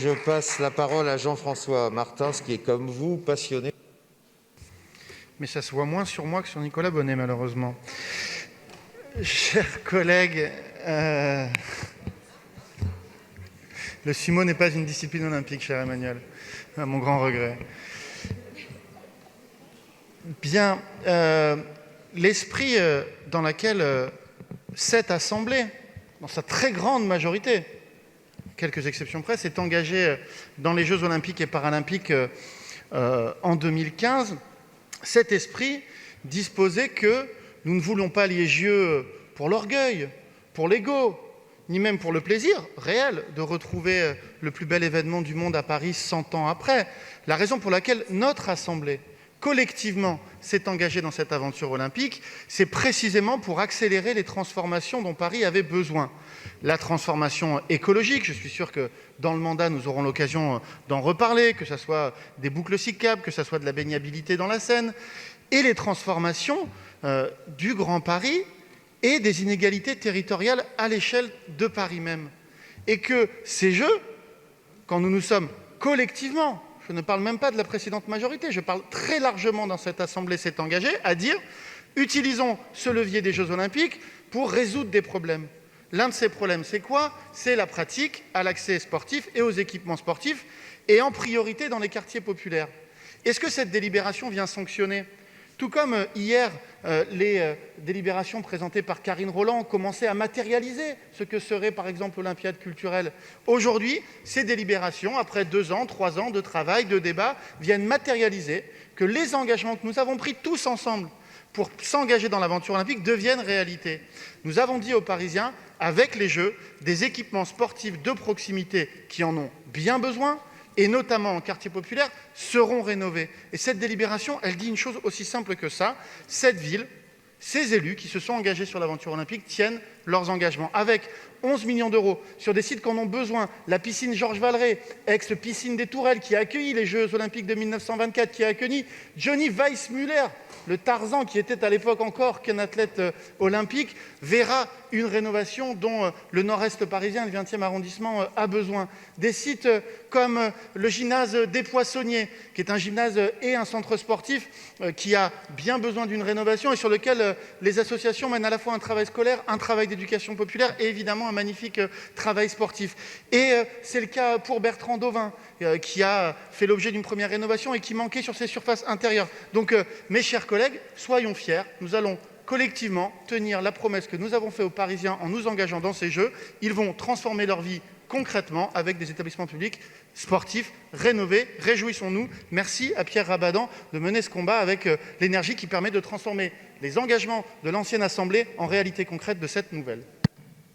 Je passe la parole à Jean-François Martin, qui est comme vous, passionné. Mais ça se voit moins sur moi que sur Nicolas Bonnet, malheureusement. Chers collègues, le sumo n'est pas une discipline olympique, cher Emmanuel, à mon grand regret. Bien, l'esprit dans lequel cette assemblée, dans sa très grande majorité, quelques exceptions près, s'est engagée dans les Jeux olympiques et paralympiques en 2015, cet esprit disposait que nous ne voulions pas les Jeux pour l'orgueil, pour l'ego, ni même pour le plaisir réel de retrouver le plus bel événement du monde à Paris 100 ans après. La raison pour laquelle notre Assemblée, collectivement, s'est engagée dans cette aventure olympique, c'est précisément pour accélérer les transformations dont Paris avait besoin. La transformation écologique, je suis sûr que dans le mandat, nous aurons l'occasion d'en reparler, que ce soit des boucles cyclables, que ce soit de la baignabilité dans la Seine, et les transformations du Grand Paris et des inégalités territoriales à l'échelle de Paris même. Et que ces Jeux, quand nous nous sommes collectivement, je ne parle même pas de la précédente majorité, je parle très largement dans cette Assemblée, s'est engagée à dire « utilisons ce levier des Jeux Olympiques pour résoudre des problèmes ». L'un de ces problèmes, c'est quoi? C'est la pratique à l'accès sportif et aux équipements sportifs, et en priorité dans les quartiers populaires. Est-ce que cette délibération vient sanctionner? Tout comme hier, les délibérations présentées par Karine Roland ont commencé à matérialiser ce que serait par exemple l'Olympiade culturelle. Aujourd'hui, ces délibérations, après 2 ans, 3 ans de travail, de débat, viennent matérialiser que les engagements que nous avons pris tous ensemble pour s'engager dans l'aventure olympique deviennent réalité. Nous avons dit aux Parisiens, avec les Jeux, des équipements sportifs de proximité qui en ont bien besoin, et notamment en quartier populaire, seront rénovés. Et cette délibération, elle dit une chose aussi simple que ça. Cette ville, ces élus qui se sont engagés sur l'aventure olympique tiennent leurs engagements. Avec 11 millions d'euros sur des sites qu'en ont besoin, la piscine Georges Valeret, ex-piscine des Tourelles, qui a accueilli les Jeux olympiques de 1924, qui a accueilli Johnny Weissmuller, le Tarzan, qui était à l'époque encore qu'un athlète olympique, verra une rénovation dont le nord-est parisien, le 20e arrondissement, a besoin. Des sites comme le gymnase des Poissonniers, qui est un gymnase et un centre sportif qui a bien besoin d'une rénovation et sur lequel les associations mènent à la fois un travail scolaire, un travail d'éducation populaire et évidemment un magnifique travail sportif. Et c'est le cas pour Bertrand Dauvin, qui a fait l'objet d'une première rénovation et qui manquait sur ses surfaces intérieures. Donc, mes chers collègues, soyons fiers, nous allons collectivement tenir la promesse que nous avons faite aux Parisiens en nous engageant dans ces Jeux. Ils vont transformer leur vie concrètement avec des établissements publics sportifs rénovés. Réjouissons-nous. Merci à Pierre Rabadan de mener ce combat avec l'énergie qui permet de transformer les engagements de l'ancienne Assemblée en réalité concrète de cette nouvelle.